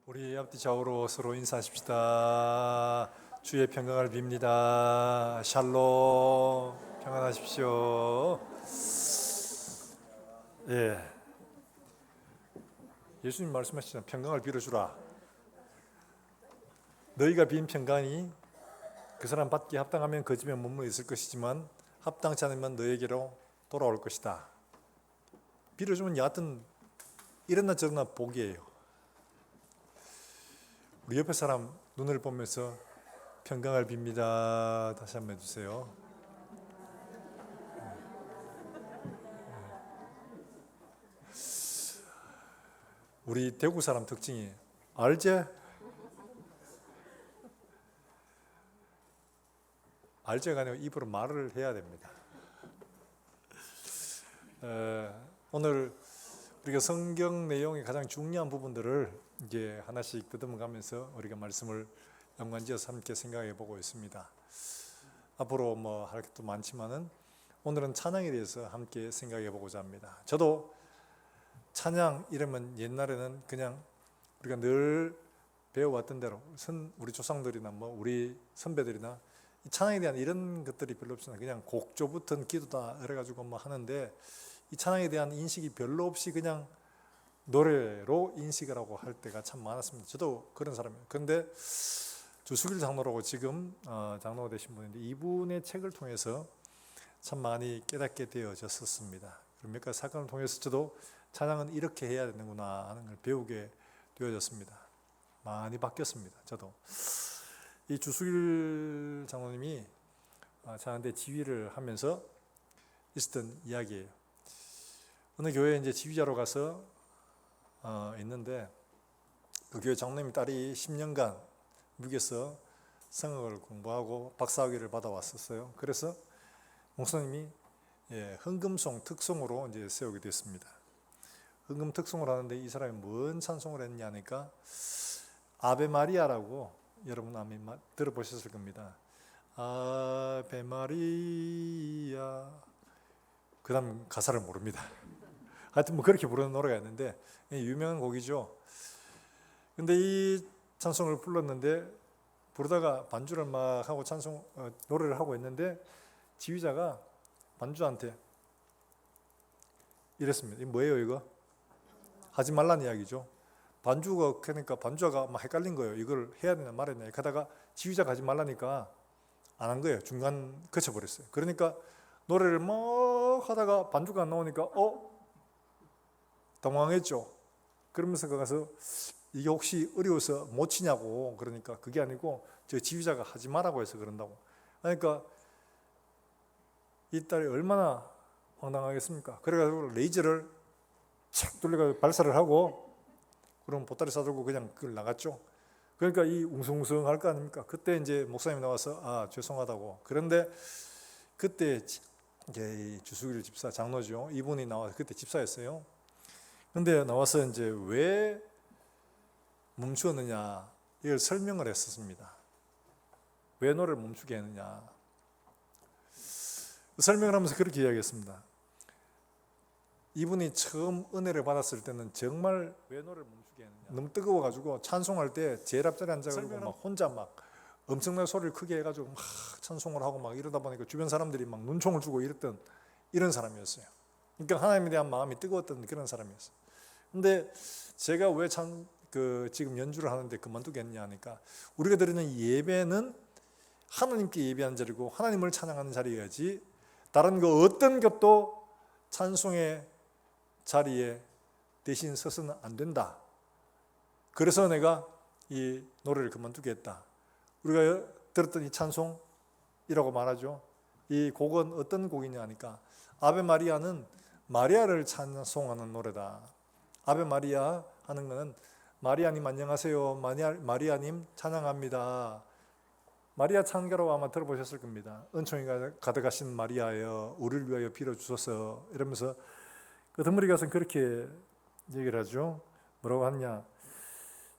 우리 앞뒤 좌우로 서로 인사하십시다. 주의 평강을 빕니다. 샬롬. 평안하십시오. 예. 예수님 말씀하시잖아요. 평강을 빌어주라. 너희가 빈 평강이 그 사람 받기에 합당하면 그 집에 머물러 있을 것이지만 합당치 않으면 너에게로 돌아올 것이다. 빌어주면 여하튼 이랬나 저랬나 복이에요. 우리 옆에 사람 눈을 보면서 평강을 빕니다. 다시 한번 해주세요. 우리 대구 사람 특징이 알제? 알제가 아니고 입으로 말을 해야 됩니다. 오늘 우리가 성경 내용의 가장 중요한 부분들을 이제 하나씩 더듬어 가면서 우리가 말씀을 연관지어서 함께 생각해 보고 있습니다. 앞으로 뭐 할 것도 많지만은 오늘은 찬양에 대해서 함께 생각해 보고자 합니다. 저도 찬양 이러면 옛날에는 그냥 우리가 늘 배워왔던 대로 우리 조상들이나 뭐 우리 선배들이나 이 찬양에 대한 이런 것들이 별로 없잖아요. 그냥 곡조 붙은 기도다 이래가지고 뭐 하는데 이 찬양에 대한 인식이 별로 없이 그냥 노래로 인식을 하고 할 때가 참 많았습니다. 저도 그런 사람이에요. 그런데 주수길 장로라고 지금 장로가 되신 분인데 이분의 책을 통해서 참 많이 깨닫게 되어졌었습니다. 몇 가지 사건을 통해서 저도 찬양은 이렇게 해야 되는구나 하는 걸 배우게 되어졌습니다. 많이 바뀌었습니다. 저도 이 주수길 장로님이 저한테 지휘를 하면서 있었던 이야기예요. 어느 교회에 이제 지휘자로 가서 있는데 그 교회 장로님 딸이 10년간 미국에서 성악을 공부하고 박사학위를 받아왔었어요. 그래서 목사님이 흥금송 특송으로 이제 세우게 됐습니다. 흥금 특송을 하는데 이 사람이 뭔 찬송을 했냐 하니까 아베 마리아라고 여러분 아마 들어보셨을 겁니다. 아베 마리아. 그 다음 가사를 모릅니다. 하여튼 뭐 그렇게 부르는 노래가 있는데 유명한 곡이죠. 근데 이 찬송을 불렀는데 부르다가 반주를 막 하고 노래를 하고 있는데 지휘자가 반주한테 이랬습니다. 이거 뭐예요 이거? 하지 말라는 이야기죠. 반주가 그러니까 반주가 막 헷갈린 거예요. 이걸 해야 되나 말아야 되나 하다가 지휘자가 하지 말라니까 안 한 거예요. 중간 거쳐버렸어요. 그러니까 노래를 막 하다가 반주가 안 나오니까 당황했죠. 그러면서 가서 이게 혹시 어려워서 못 치냐고 그러니까 그게 아니고 저 지휘자가 하지 말라고 해서 그런다고. 그러니까 이 딸이 얼마나 황당하겠습니까? 그래가지고 레이저를 착 돌려가지고 발사를 하고 그럼 보따리 싸들고 그냥 그걸 나갔죠. 그러니까 이 웅성웅성 할 거 아닙니까? 그때 이제 목사님이 나와서 죄송하다고. 그런데 그때 이제 주수길 집사 장로죠. 이분이 나와서 그때 집사였어요. 근데 나와서 이제 왜 멈추었느냐 이걸 설명을 했었습니다. 왜 노래를 멈추게 했느냐. 설명을 하면서 그렇게 이야기했습니다. 이분이 처음 은혜를 받았을 때는 정말 왜 노래를 멈추게 했느냐. 너무 뜨거워가지고 찬송할 때 제일 앞자리에 앉아가지고 막 혼자 막 엄청나게 소리를 크게 해가지고 막 찬송을 하고 막 이러다 보니까 주변 사람들이 막 눈총을 주고 이랬던 이런 사람이었어요. 그러니까 하나님에 대한 마음이 뜨거웠던 그런 사람이었어요. 근데 제가 왜 지금 연주를 하는데 그만두겠냐 하니까 우리가 드리는 예배는 하나님께 예배하는 자리고 하나님을 찬양하는 자리여야지 다른 거 어떤 것도 찬송의 자리에 대신 서서는 안 된다. 그래서 내가 이 노래를 그만두겠다. 우리가 들었던 이 찬송이라고 말하죠. 이 곡은 어떤 곡이냐 하니까 아베 마리아는 마리아를 찬송하는 노래다. 아베 마리아 하는 것은 마리아님 안녕하세요. 마리아님 찬양합니다. 마리아 찬가로 아마 들어보셨을 겁니다. 은총이 가득하신 마리아여 우리를 위하여 빌어주소서 이러면서 그 덤머리 가서는 그렇게 얘기를 하죠. 뭐라고 하냐.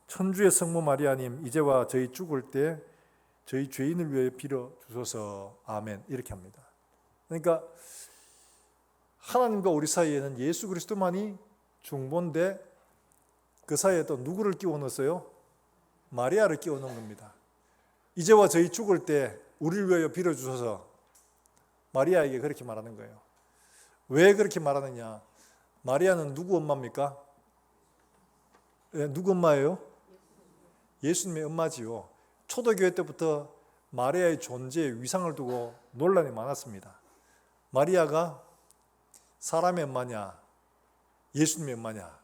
천주의 성모 마리아님 이제와 저희 죽을 때 저희 죄인을 위하여 빌어주소서 아멘 이렇게 합니다. 그러니까 하나님과 우리 사이에는 예수 그리스도만이 중보인데 그 사이에 또 누구를 끼워 넣었어요? 마리아를 끼워 넣은 겁니다. 이제와 저희 죽을 때 우리를 위하여 빌어주소서. 마리아에게 그렇게 말하는 거예요. 왜 그렇게 말하느냐? 마리아는 누구 엄마입니까? 누구 엄마예요? 예수님의 엄마지요. 초대교회 때부터 마리아의 존재에 위상을 두고 논란이 많았습니다. 마리아가 사람의 엄마냐, 예수님의 엄마냐.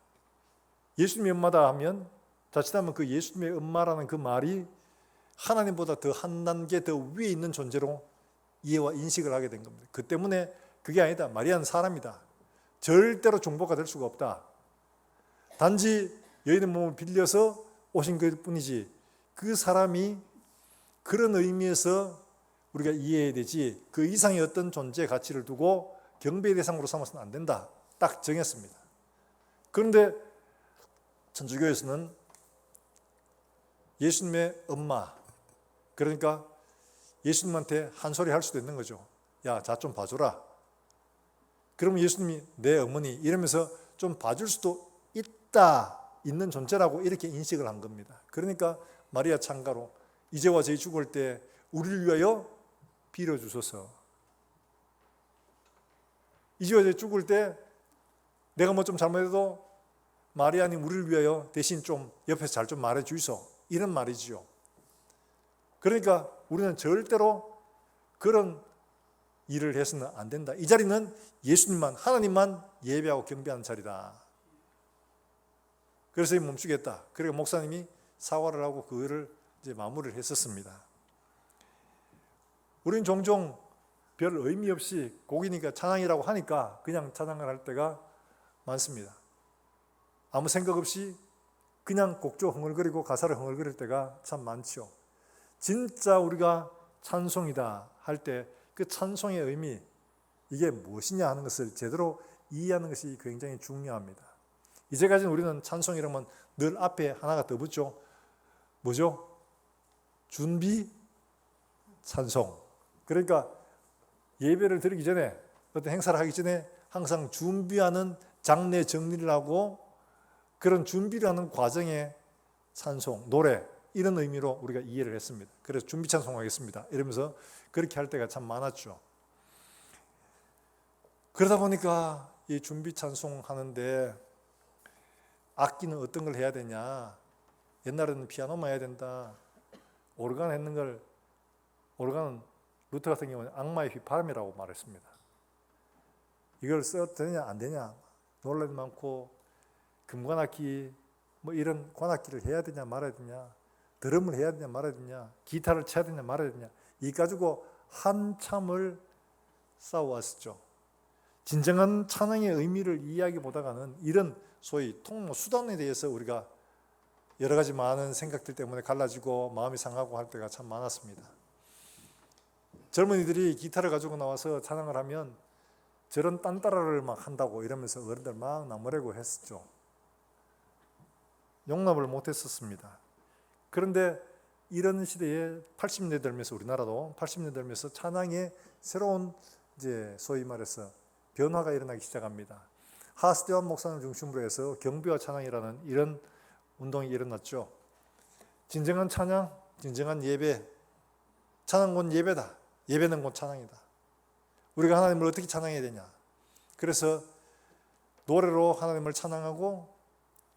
예수님의 엄마다 하면 자칫하면 그 예수님의 엄마라는 그 말이 하나님보다 더 한 단계 더 위에 있는 존재로 이해와 인식을 하게 된 겁니다. 그 때문에 그게 아니다. 마리아는 사람이다. 절대로 중보가 될 수가 없다. 단지 여인의 몸을 빌려서 오신 것 뿐이지 그 사람이 그런 의미에서 우리가 이해해야 되지 그 이상의 어떤 존재 가치를 두고 경배의 대상으로 삼아서는 안 된다. 딱 정했습니다. 그런데 천주교에서는 예수님의 엄마, 그러니까 예수님한테 한 소리 할 수도 있는 거죠. 야, 자 좀 봐줘라. 그러면 예수님이 내 어머니 이러면서 좀 봐줄 수도 있는 존재라고 이렇게 인식을 한 겁니다. 그러니까 마리아 창가로 이제와 저희 죽을 때 우리를 위하여 빌어주소서. 이제와 저희 죽을 때 내가 뭐 좀 잘못해도 마리아님 우리를 위하여 대신 좀 옆에서 잘 좀 말해주이소. 이런 말이지요. 그러니까 우리는 절대로 그런 일을 해서는 안 된다. 이 자리는 예수님만, 하나님만 예배하고 경배하는 자리다. 그래서 멈추겠다. 그리고 목사님이 사과를 하고 그거를 이제 마무리를 했었습니다. 우리는 종종 별 의미 없이 곡이니까 찬양이라고 하니까 그냥 찬양을 할 때가 많습니다. 아무 생각 없이 그냥 곡조 흥얼거리고 가사를 흥얼거릴 때가 참 많죠. 진짜 우리가 찬송이다 할 때 그 찬송의 의미, 이게 무엇이냐 하는 것을 제대로 이해하는 것이 굉장히 중요합니다. 이제까지는 우리는 찬송이라면 늘 앞에 하나가 더 붙죠. 뭐죠? 준비 찬송. 그러니까 예배를 드리기 전에 어떤 행사를 하기 전에 항상 준비하는 장례 정리를 하고 그런 준비를 하는 과정에 찬송, 노래 이런 의미로 우리가 이해를 했습니다. 그래서 준비 찬송하겠습니다. 이러면서 그렇게 할 때가 참 많았죠. 그러다 보니까 이 준비 찬송 하는데 악기는 어떤 걸 해야 되냐? 옛날에는 피아노만 해야 된다. 오르간 했는 걸 오르간은 루터 같은 경우는 악마의 휘파람이라고 말했습니다. 이걸 써도 되냐 안 되냐 논란이 많고 금관악기 뭐 이런 관악기를 해야 되냐 말아야 되냐 드럼을 해야 되냐 말아야 되냐 기타를 쳐야 되냐 말아야 되냐 이 가지고 한참을 싸워왔었죠. 진정한 찬양의 의미를 이해하기보다는 이런 소위 통로 수단에 대해서 우리가 여러 가지 많은 생각들 때문에 갈라지고 마음이 상하고 할 때가 참 많았습니다. 젊은이들이 기타를 가지고 나와서 찬양을 하면 저런 딴따라를 막 한다고 이러면서 어른들 막 나무래고 했었죠. 용납을 못했었습니다. 그런데 이런 시대에 80년대 들면서 우리나라도 80년대 들면서 찬양의 새로운 이제 소위 말해서 변화가 일어나기 시작합니다. 하스대환 목사를 중심으로 해서 경배와 찬양이라는 이런 운동이 일어났죠. 진정한 찬양, 진정한 예배, 찬양 곧 예배다. 예배는 곧 찬양이다. 우리가 하나님을 어떻게 찬양해야 되냐. 그래서 노래로 하나님을 찬양하고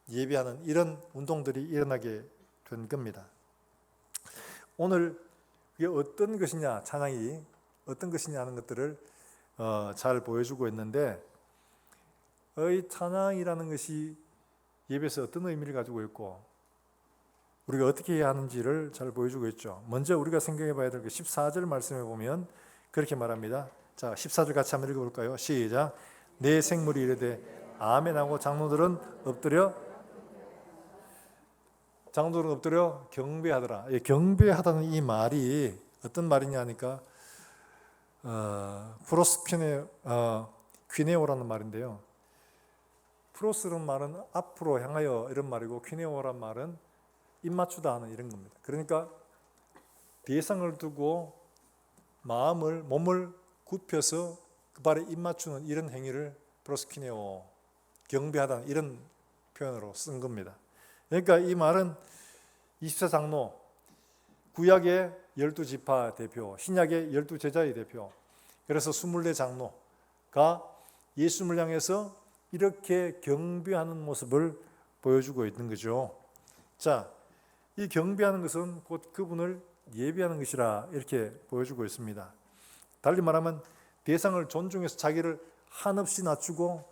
예배하는 이런 운동들이 일어나게 된 겁니다. 오늘 이게 어떤 것이냐, 찬양이 어떤 것이냐 하는 것들을 잘 보여주고 있는데 이 찬양이라는 것이 예배에서 어떤 의미를 가지고 있고 우리가 어떻게 해야 하는지를 잘 보여주고 있죠. 먼저 우리가 생각해 봐야 될 게 14절 말씀에 보면 그렇게 말합니다. 자, 14절 같이 한번 읽어볼까요? 시작. 내 생물이 이르되 아멘 하고 장로들은 엎드려 경배하더라. 경배하다는 이 말이 어떤 말이냐 하니까 퀴네오라는 말인데요. 프로스라는 말은 앞으로 향하여 이런 말이고 퀴네오라는 말은 입맞추다 하는 이런 겁니다. 그러니까 대상을 두고 몸을 굽혀서 그 발에 입맞추는 이런 행위를 24장로, 구약의 12지파 대표, 신약의 12제자의 대표, 그래서 24장로가 예수님을 향해서 이렇게 경배하는 모습을 보여주고 있는 거죠. 자, 이 경배하는 것은 곧 그분을 예배하는 것이라 이렇게 보여주고 있습니다. 달리 말하면 대상을 존중해서 자기를 한없이 낮추고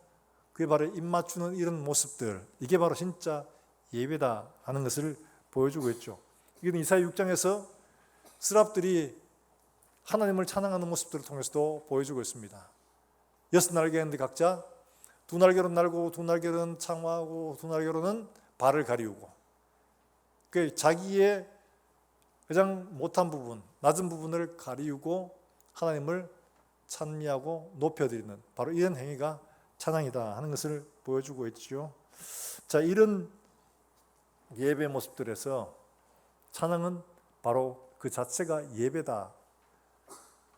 그에 바로 입맞추는 이런 모습들, 이게 바로 진짜 예배다 하는 것을 보여주고 있죠. 이건 이사야 6장에서 스랍들이 하나님을 찬양하는 모습들을 통해서도 보여주고 있습니다. 6날개 있는데 각자 2날개로는 날고 2날개로는 창화하고 2날개로는 발을 가리우고, 그 자기의 가장 못한 부분, 낮은 부분을 가리우고 하나님을 찬미하고 높여드리는 바로 이런 행위가 찬양이다 하는 것을 보여주고 있죠. 자, 이런 예배 모습들에서 찬양은 바로 그 자체가 예배다,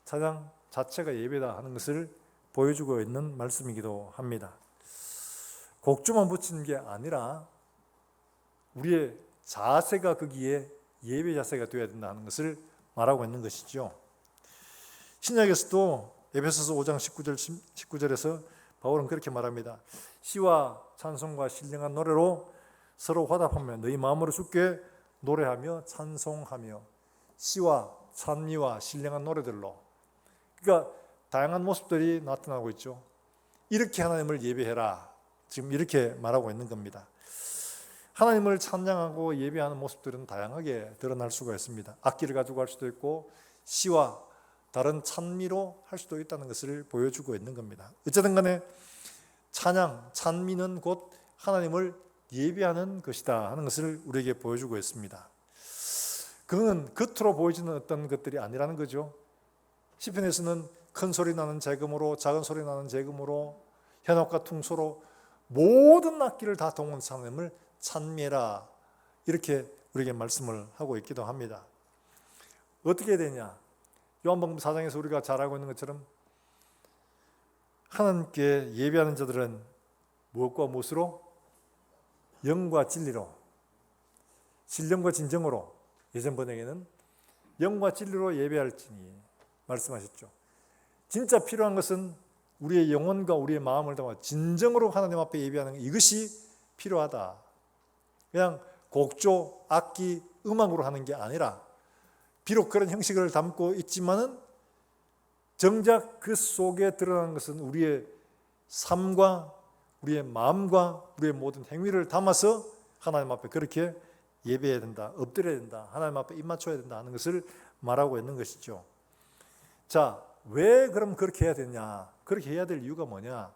찬양 자체가 예배다 하는 것을 보여주고 있는 말씀이기도 합니다. 곡조만 붙이는 게 아니라 우리의 자세가 거기에 예배 자세가 되어야 된다 하는 것을 말하고 있는 것이죠. 신약에서도 에베소서 5장 19절에서 바울은 그렇게 말합니다. 시와 찬송과 신령한 노래로 서로 화답하며 너희 마음으로 주께 노래하며 찬송하며, 시와 찬미와 신령한 노래들로, 그러니까 다양한 모습들이 나타나고 있죠. 이렇게 하나님을 예배해라, 지금 이렇게 말하고 있는 겁니다. 하나님을 찬양하고 예배하는 모습들은 다양하게 드러날 수가 있습니다. 악기를 가지고 할 수도 있고 시와 다른 찬미로 할 수도 있다는 것을 보여주고 있는 겁니다. 어쨌든 간에 찬양, 찬미는 곧 하나님을 예배하는 것이다 하는 것을 우리에게 보여주고 있습니다. 그건 겉으로 보여지는 어떤 것들이 아니라는 거죠. 시편에서는 큰 소리 나는 재금으로, 작은 소리 나는 재금으로, 현악과 퉁소로 모든 악기를 다 동원해서 하나님을 찬미해라, 이렇게 우리에게 말씀을 하고 있기도 합니다. 어떻게 되냐? 요한복음 4장에서 우리가 잘 알고 있는 것처럼 하나님께 예배하는 자들은 무엇과 무엇으로? 영과 진리로, 신령과 진정으로, 예전 번역에는 영과 진리로 예배할지니 말씀하셨죠. 진짜 필요한 것은 우리의 영혼과 우리의 마음을 담아 진정으로 하나님 앞에 예배하는 이것이 필요하다. 그냥 곡조, 악기, 음악으로 하는 게 아니라, 비록 그런 형식을 담고 있지만은 정작 그 속에 드러나는 것은 우리의 삶과 우리의 마음과 우리의 모든 행위를 담아서 하나님 앞에 그렇게 예배해야 된다, 엎드려야 된다, 하나님 앞에 입 맞춰야 된다 하는 것을 말하고 있는 것이죠. 자, 왜 그럼 그렇게 해야 되냐? 그렇게 해야 될 이유가 뭐냐?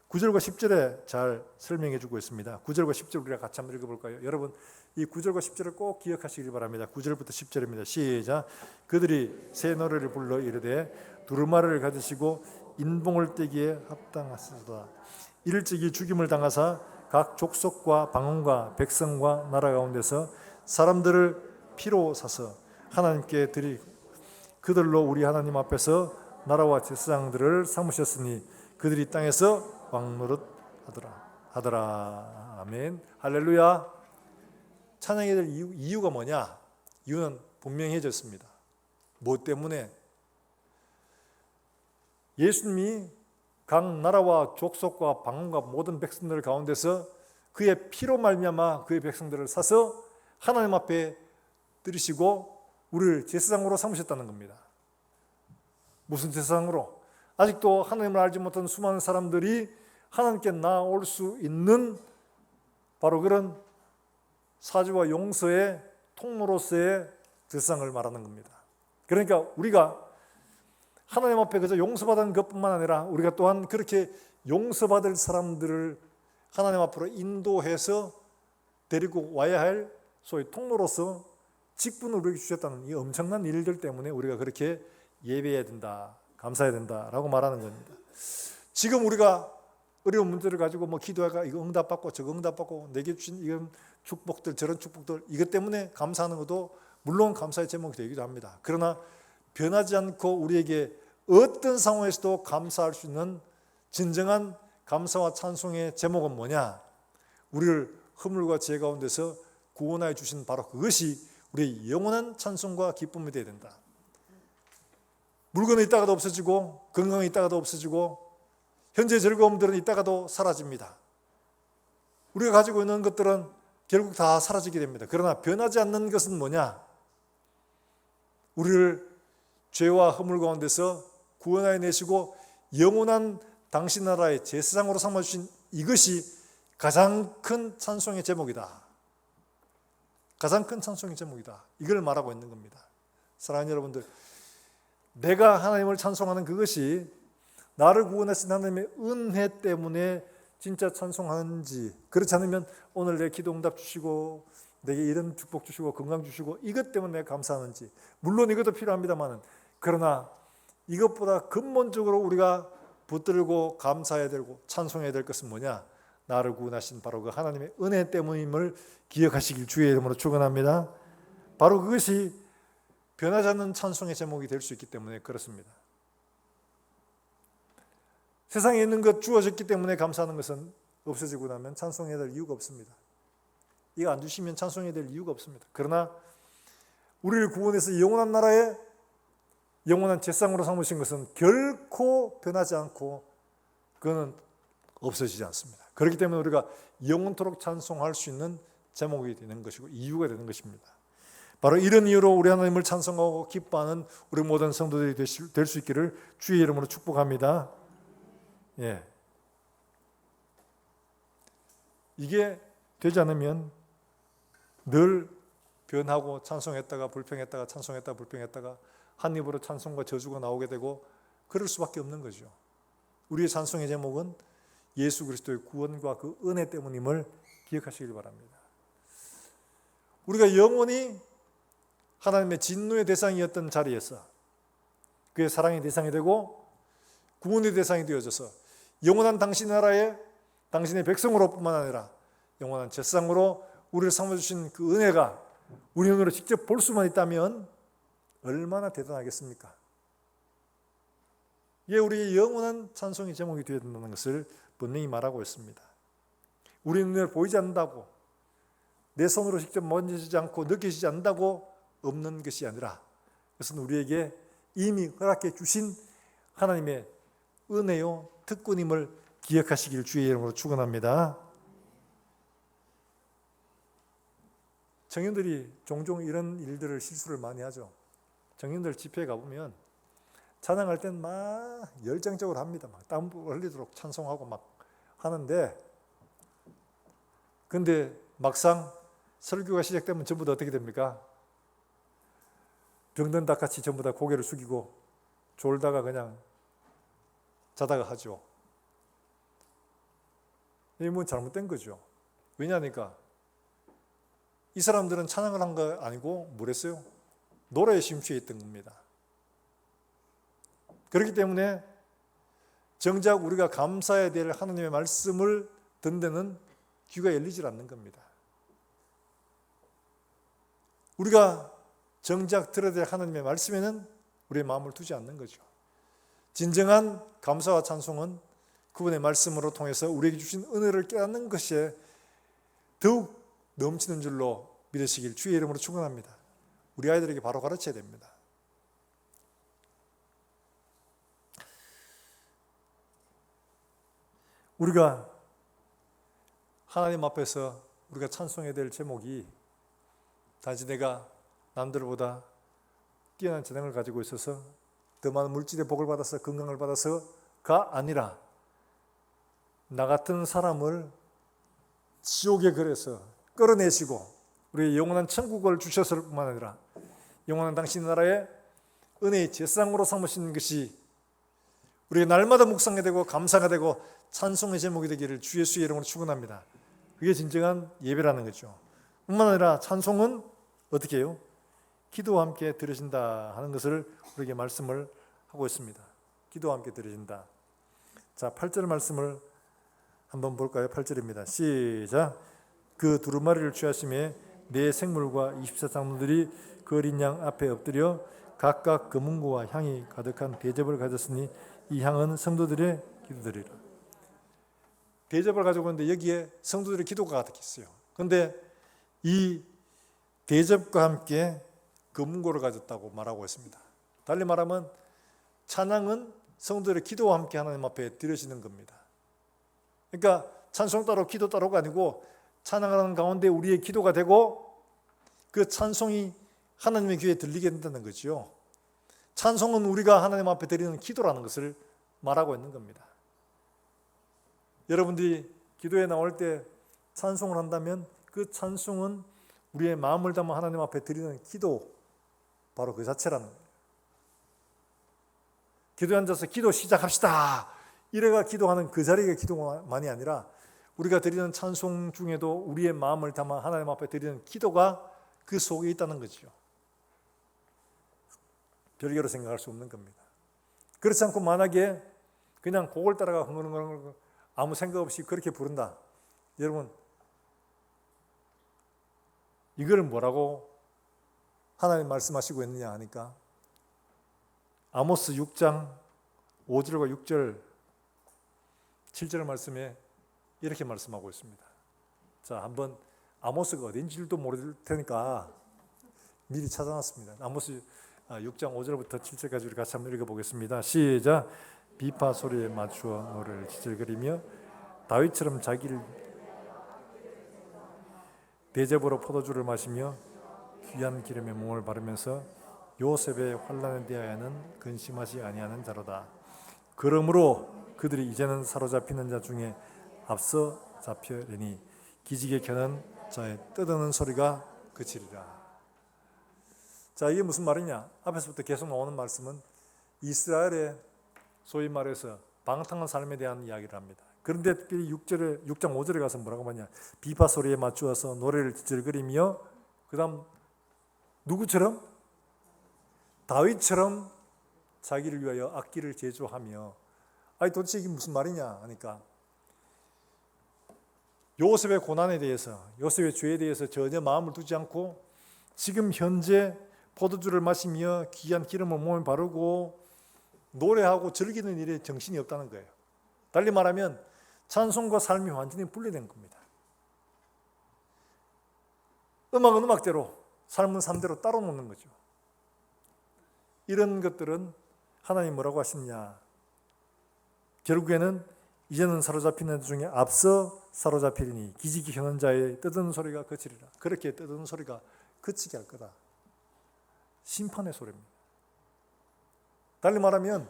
9절과 10절에 잘 설명해 주고 있습니다. 9절과 10절 우리가 같이 한번 읽어볼까요? 여러분 이 9절과 10절을 꼭 기억하시길 바랍니다. 9절부터 10절입니다. 시작. 그들이 새 노래를 불러 이르되 두루마리를 가지시고 인봉을 떼기에 합당하시도다. 일찍이 죽임을 당하사 각 족속과 방언과 백성과 나라 가운데서 사람들을 피로 사서 하나님께 드리고 그들로 우리 하나님 앞에서 나라와 제사장들을 삼으셨으니 그들이 땅에서 왕노릇 하더라. 아멘. 할렐루야. 찬양해야 될 이유가 뭐냐? 이유는 분명해졌습니다. 무엇 때문에? 예수님이 각 나라와 족속과 방언과 모든 백성들 가운데서 그의 피로 말미암아 그의 백성들을 사서 하나님 앞에 들이시고 우리를 제사장으로 삼으셨다는 겁니다. 무슨 제사장으로? 아직도 하나님을 알지 못한 수많은 사람들이 하나님께 나아올 수 있는 바로 그런 사죄와 용서의 통로로서의 제사장을 말하는 겁니다. 그러니까 우리가 하나님 앞에 그저 용서받은 것뿐만 아니라 우리가 또한 그렇게 용서받을 사람들을 하나님 앞으로 인도해서 데리고 와야 할 소위 통로로서 직분을 우리에게 주셨다는 이 엄청난 일들 때문에 우리가 그렇게 예배해야 된다, 감사해야 된다라고 말하는 겁니다. 지금 우리가 어려운 문제를 가지고 뭐 기도해가 이거 응답받고 저거 응답받고 내게 주신 이런 축복들 저런 축복들 이것 때문에 감사하는 것도 물론 감사의 제목이 되기도 합니다. 그러나 변하지 않고 우리에게 어떤 상황에서도 감사할 수 있는 진정한 감사와 찬송의 제목은 뭐냐? 우리를 허물과 죄 가운데서 구원하여 주신 바로 그것이 우리의 영원한 찬송과 기쁨이 되어야 된다. 물건은 있다가도 없어지고 건강은 있다가도 없어지고 현재 즐거움들은 있다가도 사라집니다. 우리가 가지고 있는 것들은 결국 다 사라지게 됩니다. 그러나 변하지 않는 것은 뭐냐? 우리를 죄와 허물 가운데서 구원하여 내시고 영원한 당신 나라의 제사장으로 삼아주신 이것이 가장 큰 찬송의 제목이다. 가장 큰 찬송의 제목이다. 이걸 말하고 있는 겁니다. 사랑하는 여러분들, 내가 하나님을 찬송하는 그것이 나를 구원하신 하나님의 은혜 때문에 진짜 찬송하는지, 그렇지 않으면 오늘 내 기도 응답 주시고 내게 이런 축복 주시고 건강 주시고 이것 때문에 내가 감사하는지, 물론 이것도 필요합니다만, 그러나 이것보다 근본적으로 우리가 붙들고 감사해야 되고 찬송해야 될 것은 뭐냐? 나를 구원하신 바로 그 하나님의 은혜 때문임을 기억하시길 주의 이름으로 축원합니다. 바로 그것이 변하지 않는 찬송의 제목이 될 수 있기 때문에 그렇습니다. 세상에 있는 것 주어졌기 때문에 감사하는 것은 없어지고 나면 찬송해야 될 이유가 없습니다. 이거 안 주시면 찬송해야 될 이유가 없습니다. 그러나 우리를 구원해서 영원한 나라에 영원한 제사장으로 삼으신 것은 결코 변하지 않고 그거는 없어지지 않습니다. 그렇기 때문에 우리가 영원토록 찬송할 수 있는 제목이 되는 것이고 이유가 되는 것입니다. 바로 이런 이유로 우리 하나님을 찬송하고 기뻐하는 우리 모든 성도들이 될 수 있기를 주의 이름으로 축복합니다. 예. 이게 되지 않으면 늘 변하고 찬송했다가 불평했다가 찬송했다가 불평했다가 한 입으로 찬송과 저주가 나오게 되고 그럴 수밖에 없는 거죠. 우리의 찬송의 제목은 예수 그리스도의 구원과 그 은혜 때문임을 기억하시길 바랍니다. 우리가 영원히 하나님의 진노의 대상이었던 자리에서 그의 사랑의 대상이 되고 구원의 대상이 되어져서 영원한 당신 나라에 당신의 백성으로 뿐만 아니라 영원한 제사장으로 우리를 삼아주신 그 은혜가 우리 눈으로 직접 볼 수만 있다면 얼마나 대단하겠습니까? 이게 우리의 영원한 찬송의 제목이 되어야 된다는 것을 분명히 말하고 있습니다. 우리 눈에 보이지 않는다고, 내 손으로 직접 만지지 않고 느껴지지 않는다고 없는 것이 아니라 그것은 우리에게 이미 허락해 주신 하나님의 은혜요 특권임을 기억하시길 주의 이름으로 축원합니다. 청년들이 종종 이런 일들을 실수를 많이 하죠. 청년들 집회에 가보면 찬양할 땐 막 열정적으로 합니다. 막 땀 흘리도록 찬송하고 막 하는데, 근데 막상 설교가 시작되면 전부 다 어떻게 됩니까? 병든 닭같이 전부 다 고개를 숙이고 졸다가 그냥 자다가 하죠. 이게 뭐 잘못된 거죠. 왜냐하니까 이 사람들은 찬양을 한 거 아니고 뭘 했어요? 노래에 심취해 있던 겁니다. 그렇기 때문에 정작 우리가 감사해야 될 하나님의 말씀을 듣는 데는 귀가 열리질 않는 겁니다. 우리가 정작 들어야 될 하나님의 말씀에는 우리의 마음을 두지 않는 거죠. 진정한 감사와 찬송은 그분의 말씀으로 통해서 우리에게 주신 은혜를 깨닫는 것에 더욱 넘치는 줄로 믿으시길 주의 이름으로 축원합니다. 우리 아이들에게 바로 가르쳐야 됩니다. 우리가 하나님 앞에서 우리가 찬송해야 될 제목이 단지 내가 남들보다 뛰어난 재능을 가지고 있어서 더 많은 물질의 복을 받아서 건강을 받아서가 아니라 나 같은 사람을 지옥의 걸에서 끌어내시고 우리의 영원한 천국을 주셨을 뿐만 아니라 영원한 당신 나라의 은혜의 제사장으로 삼으시는 것이 우리가 날마다 묵상이 되고 감사가 되고 찬송의 제목이 되기를 주 예수의 이름으로 축원합니다. 그게 진정한 예배라는 거죠. 뿐만 아니라 찬송은 어떻게 해요? 기도와 함께 드려진다 하는 것을 우리에게 말씀을 하고 있습니다. 기도와 함께 드려진다. 자, 8절 말씀을 한번 볼까요? 8절입니다. 시작. 그 두루마리를 취하심에 네 생물과 24장로들이 그 어린 양 앞에 엎드려 각각 금은고와 향이 가득한 대접을 가졌으니 이 향은 성도들의 기도들이라. 대접을 가지고 있는데 여기에 성도들의 기도가 가득했어요. 그런데 이 대접과 함께 금고를 가졌다고 말하고 있습니다. 달리 말하면 찬양은 성도들의 기도와 함께 하나님 앞에 드려지는 겁니다. 그러니까 찬송 따로 기도 따로가 아니고 찬양하는 가운데 우리의 기도가 되고 그 찬송이 하나님의 귀에 들리게 된다는 거죠. 찬송은 우리가 하나님 앞에 드리는 기도라는 것을 말하고 있는 겁니다. 여러분들이 기도에 나올 때 찬송을 한다면 그 찬송은 우리의 마음을 담아 하나님 앞에 드리는 기도, 바로 그 자체라는 거예요. 기도에 앉아서 기도 시작합시다 이래가 기도하는 그 자리가 기도만이 아니라 우리가 드리는 찬송 중에도 우리의 마음을 담아 하나님 앞에 드리는 기도가 그 속에 있다는 거죠. 별개로 생각할 수 없는 겁니다. 그렇지 않고 만약에 그냥 곡을 따라가 흥얼흥얼 아무 생각 없이 그렇게 부른다. 여러분, 이걸 뭐라고 하나님 말씀하시고 있느냐 하니까 아모스 6장 5절과 6절 7절 말씀에 이렇게 말씀하고 있습니다. 자, 한번 아모스가 어딘지도 모를 테니까 미리 찾아놨습니다. 아모스 6장 5절부터 7절까지 우리 같이 한번 읽어보겠습니다. 시작. 비파 소리에 맞추어 노래를 지질거리며 다윗처럼 자기를 대접으로 포도주를 마시며 귀한 기름에 몸을 바르면서 요셉의 환난에 대하여는 근심하지 아니하는 자로다. 그러므로 그들이 이제는 사로잡히는 자 중에 앞서 잡혀내니 기지개 켜는 자의 떠드는 소리가 그치리라. 자, 이게 무슨 말이냐? 앞에서부터 계속 나오는 말씀은 이스라엘의 소위 말해서 방탕한 삶에 대한 이야기를 합니다. 그런데 특별히 6장 5절에 가서 뭐라고 하냐? 비파 소리에 맞추어서 노래를 지질거리며 그 다음 누구처럼? 다윗처럼 자기를 위하여 악기를 제조하며. 아니 도대체 이게 무슨 말이냐 하니까 요셉의 고난에 대해서, 요셉의 죄에 대해서 전혀 마음을 두지 않고 지금 현재 포도주를 마시며 귀한 기름을 몸에 바르고 노래하고 즐기는 일에 정신이 없다는 거예요. 달리 말하면 찬송과 삶이 완전히 분리된 겁니다. 음악은 음악대로, 삶은 삶대로 따로 놓는 거죠. 이런 것들은 하나님 뭐라고 하시느냐? 결국에는 이제는 사로잡히는 중에 앞서 사로잡히리니 기지개 켜는 자의 떠드는 소리가 그치리라. 그렇게 떠드는 소리가 그치게 할 거다. 심판의 소리입니다. 달리 말하면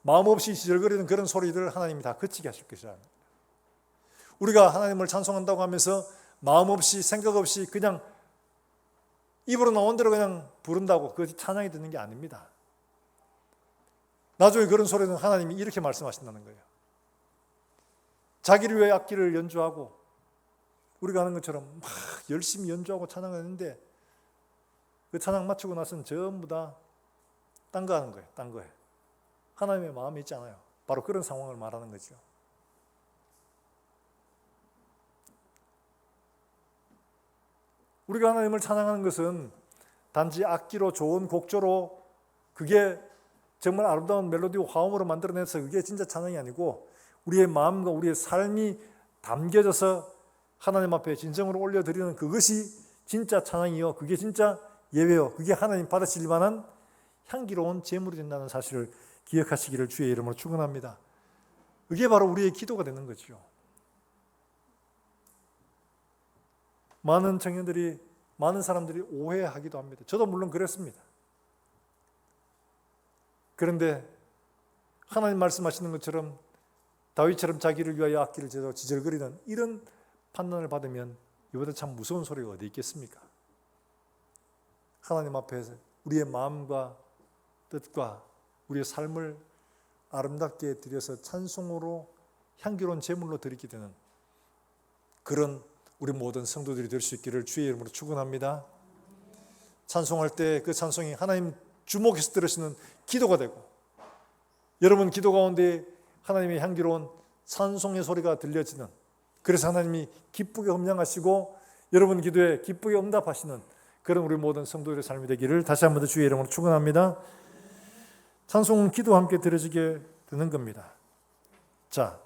마음 없이 지절거리는 그런 소리들을 하나님이 다 그치게 하실 것이라. 우리가 하나님을 찬송한다고 하면서 마음 없이 생각 없이 그냥 입으로 나온 대로 그냥 부른다고 그것이 찬양이 되는 게 아닙니다. 나중에 그런 소리는 하나님이 이렇게 말씀하신다는 거예요. 자기를 위해 악기를 연주하고 우리가 하는 것처럼 막 열심히 연주하고 찬양하는데 그 찬양 마치고 나서는 전부 다 딴 거 하는 거예요. 딴 거예요. 하나님의 마음이 있잖아요. 바로 그런 상황을 말하는 거죠. 우리가 하나님을 찬양하는 것은 단지 악기로 좋은 곡조로 그게 정말 아름다운 멜로디와 화음으로 만들어내서 그게 진짜 찬양이 아니고 우리의 마음과 우리의 삶이 담겨져서 하나님 앞에 진정으로 올려드리는 그것이 진짜 찬양이요. 그게 진짜 예배요. 그게 하나님 받으실 만한 향기로운 제물이 된다는 사실을 기억하시기를 주의 이름으로 축원합니다. 그게 바로 우리의 기도가 되는 거죠. 많은 청년들이, 많은 사람들이 오해하기도 합니다. 저도 물론 그랬습니다. 그런데 하나님 말씀하시는 것처럼 다윗처럼 자기를 위하여 악기를 제조 지절거리는 이런 판단을 받으면 이보다 참 무서운 소리가 어디 있겠습니까? 하나님 앞에서 우리의 마음과 뜻과 우리의 삶을 아름답게 드려서 찬송으로 향기로운 제물로 드리게 되는 그런 우리 모든 성도들이 될 수 있기를 주의 이름으로 축원합니다. 찬송할 때 그 찬송이 하나님 주목해서 들으시는 기도가 되고 여러분 기도 가운데 하나님의 향기로운 찬송의 소리가 들려지는, 그래서 하나님이 기쁘게 흠양하시고 여러분 기도에 기쁘게 응답하시는 그런 우리 모든 성도들의 삶이 되기를 다시 한번 더 주의 이름으로 축원합니다. 찬송은 기도와 함께 드려지게 되는 겁니다. 자,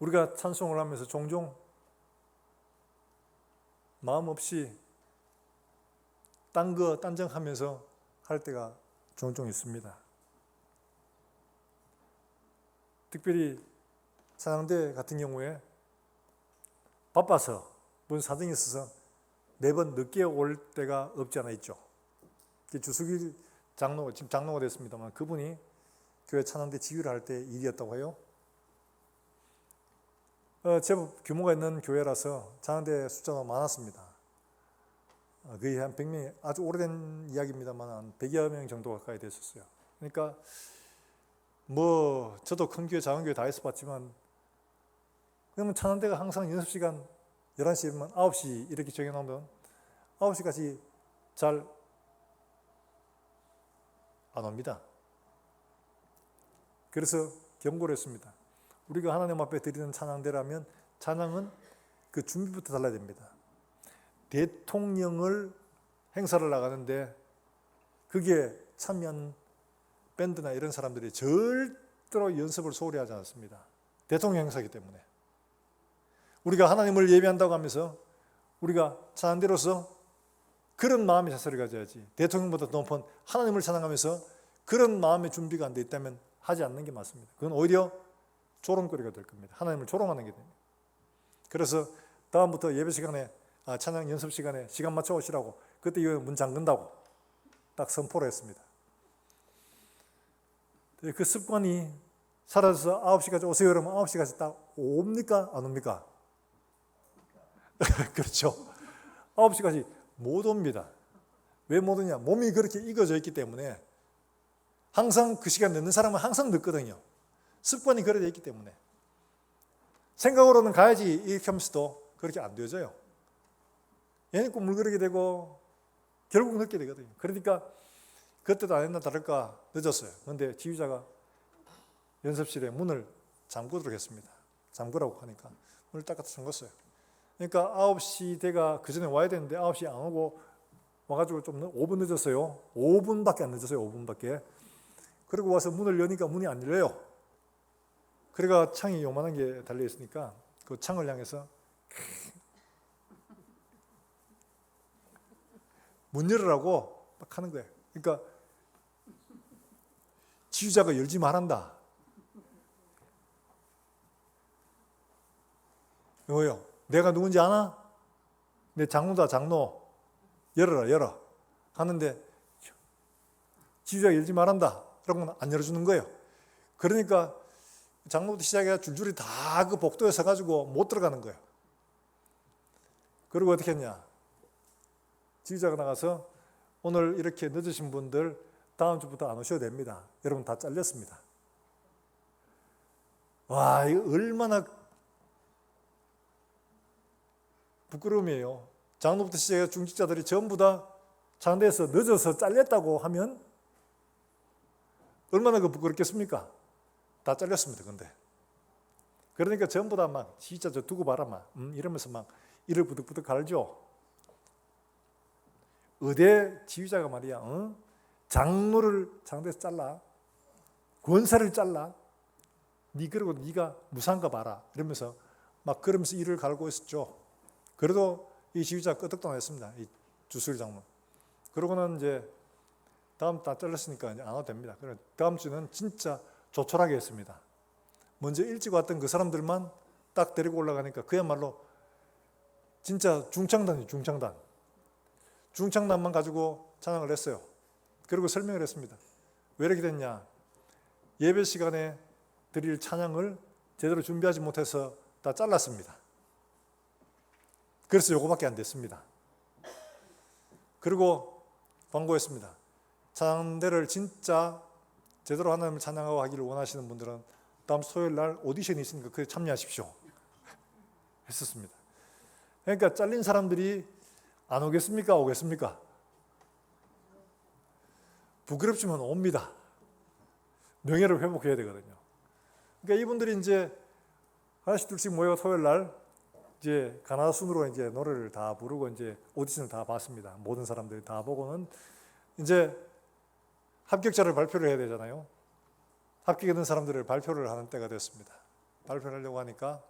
우리가 찬송을 하면서 종종 마음 없이 딴정하면서 할 때가 종종 있습니다. 특별히 찬양대 같은 경우에 바빠서 무슨 사정이 있어서 매번 늦게 올 때가 없지 않아 있죠. 주수길 장로, 지금 장로가 됐습니다만 그분이 교회 찬양대 지휘를 할 때 일이었다고 해요. 제법 규모가 있는 교회라서 찬양대 숫자가 많았습니다. 거의 한 100명이, 아주 오래된 이야기입니다만 한 100여 명 정도 가까이 됐었어요. 그러니까 저도 큰 교회 작은 교회 다 있어봤지만 그러면 찬양대가 항상 연습시간 11시면 9시 이렇게 정해놓으면 9시까지 잘 안 옵니다. 그래서 경고를 했습니다. 우리가 하나님 앞에 드리는 찬양대라면 찬양은 그 준비부터 달라야 됩니다. 대통령을 행사를 나가는데 그게 참여한 밴드나 이런 사람들이 절대로 연습을 소홀히 하지 않습니다. 대통령 행사이기 때문에. 우리가 하나님을 예배한다고 하면서 우리가 찬양대로서 그런 마음의 자세를 가져야지. 대통령보다 높은 하나님을 찬양하면서 그런 마음의 준비가 안 돼 있다면 하지 않는 게 맞습니다. 그건 오히려 조롱거리가 될 겁니다. 하나님을 조롱하는 게 됩니다. 그래서 다음부터 예배 시간에 찬양 연습 시간에 시간 맞춰 오시라고 그때 이거 문 잠근다고 딱 선포를 했습니다. 그 습관이 사라져서 9시까지 오세요 그러면 9시까지 딱 옵니까? 안 옵니까? 그렇죠. 9시까지 못 옵니다. 왜 못 오냐? 몸이 그렇게 익어져 있기 때문에 항상 그 시간 늦는 사람은 항상 늦거든요. 습관이 그래 있기 때문에. 생각으로는 가야지 이렇게 하면서도 그렇게 안 되어져요. 얘는 꼭 물그르게 되고 결국 늦게 되거든요. 그러니까 그때도 안 했나 다를까 늦었어요. 그런데 지휘자가 연습실에 문을 잠그도록 했습니다. 잠그라고 하니까 문을 딱 갖다 잠궜어요. 그러니까 9시 대가 그 전에 와야 되는데 9시 안 오고 와가지고 좀 5분 늦었어요. 5분밖에 안 늦었어요. 5분밖에. 그리고 와서 문을 여니까 문이 안 열려요. 그래가 창이 요만한 게 달려 있으니까 그 창을 향해서 문 열으라고 막 하는 거예요. 그러니까 지휘자가 열지 말한다. 뭐요? 내가 누군지 아나? 내 장로다 장로. 열어라 하는데 지휘자가 열지 말한다. 그러고는 안 열어주는 거예요. 그러니까 장로부터 시작해서 줄줄이 다 그 복도에 서가지고 못 들어가는 거예요. 그리고 어떻게 했냐? 지휘자가 나가서 오늘 이렇게 늦으신 분들 다음 주부터 안 오셔도 됩니다. 여러분 다 잘렸습니다. 와, 이거 얼마나 부끄러움이에요. 장로부터 시작해서 중직자들이 전부 다 장대에서 늦어서 잘렸다고 하면 얼마나 부끄럽겠습니까? 다 잘렸습니다. 근데 그러니까 전부 다 막 진짜 저 두고 봐라 막 이러면서 막 이를 부득부득 갈죠. 의대 지휘자가 말이야, 장로를 장대에서 잘라, 권사를 잘라, 그리고 네가 무상가 봐라 이러면서 막 그러면서 이를 갈고 있었죠. 그래도 이 지휘자 끄떡도 안 했습니다. 이 주술 장로. 그러고는 이제 다음 다 잘랐으니까 이제 안 와도 됩니다. 그래 다음 주는 진짜 조촐하게 했습니다. 먼저 일찍 왔던 그 사람들만 딱 데리고 올라가니까 그야말로 진짜 중창단이에요. 중창단만 가지고 찬양을 했어요. 그리고 설명을 했습니다. 왜 이렇게 됐냐? 예배 시간에 드릴 찬양을 제대로 준비하지 못해서 다 잘랐습니다. 그래서 요거밖에 안 됐습니다. 그리고 광고했습니다. 찬양대를 진짜 제대로 하나님을 찬양하고 하기를 원하시는 분들은 다음 토요일 날 오디션이 있으니까 그에 참여하십시오. 했었습니다. 그러니까 잘린 사람들이 안 오겠습니까? 오겠습니까? 부끄럽지만 옵니다. 명예를 회복해야 되거든요. 그러니까 이분들이 이제 하나씩 둘씩 모여 토요일 날 이제 가나순으로 이제 노래를 다 부르고 이제 오디션을 다 봤습니다. 모든 사람들이 다 보고는 이제 합격자를 발표를 해야 되잖아요. 합격했던 사람들을 발표를 하는 때가 됐습니다. 발표를 하려고 하니까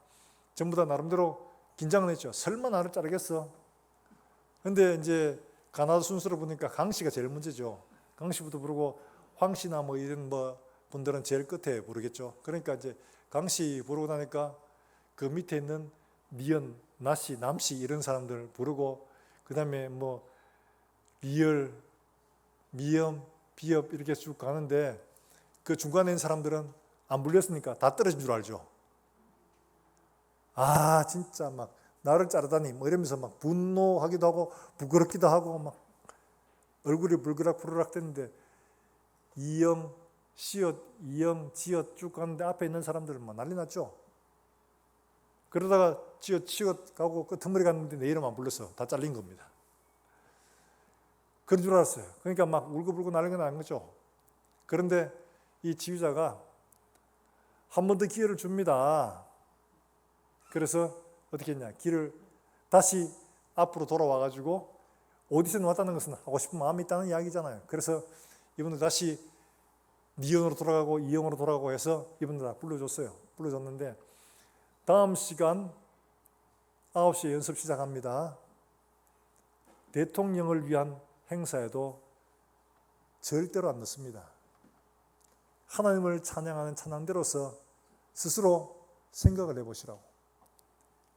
전부 다 나름대로 긴장을 했죠. 설마 나를 자르겠어? 근데 이제 가나다 순서로 보니까 강씨가 제일 문제죠. 강씨부터 부르고 황씨나 뭐 이런 뭐 분들은 제일 끝에 부르겠죠. 그러니까 이제 강씨 부르고 나니까 그 밑에 있는 미연, 나씨, 남씨 이런 사람들 부르고 그 다음에 뭐 리얼, 미염, 비엽 이렇게 쭉 가는데 그 중간에 있는 사람들은 안 불렸으니까 다 떨어진 줄 알죠. 아 진짜 막 나를 자르다니 뭐 이러면서 막 분노하기도 하고 부끄럽기도 하고 막 얼굴이 불그락불그락 됐는데 이영, 시옷, 이영, 지읒 쭉 가는데 앞에 있는 사람들은 뭐 난리 났죠. 그러다가 지읒, 치읒 가고 끝머리 갔는데 내 이름 안 불렀어. 다 잘린 겁니다. 그런 줄 알았어요. 그러니까 막 울고불고 난리가 난 거죠. 그런데 이 지휘자가 한 번 더 기회를 줍니다. 그래서 어떻게 했냐. 길을 다시 앞으로 돌아와가지고 오디션 왔다는 것은 하고 싶은 마음이 있다는 이야기잖아요. 그래서 이분들 다시 니언으로 돌아가고 이영으로 돌아가고 해서 이분들 다 불러줬어요. 불러줬는데 다음 시간 9시에 연습 시작합니다. 대통령을 위한 행사에도 절대로 안 넣습니다. 하나님을 찬양하는 찬양대로서 스스로 생각을 해보시라고.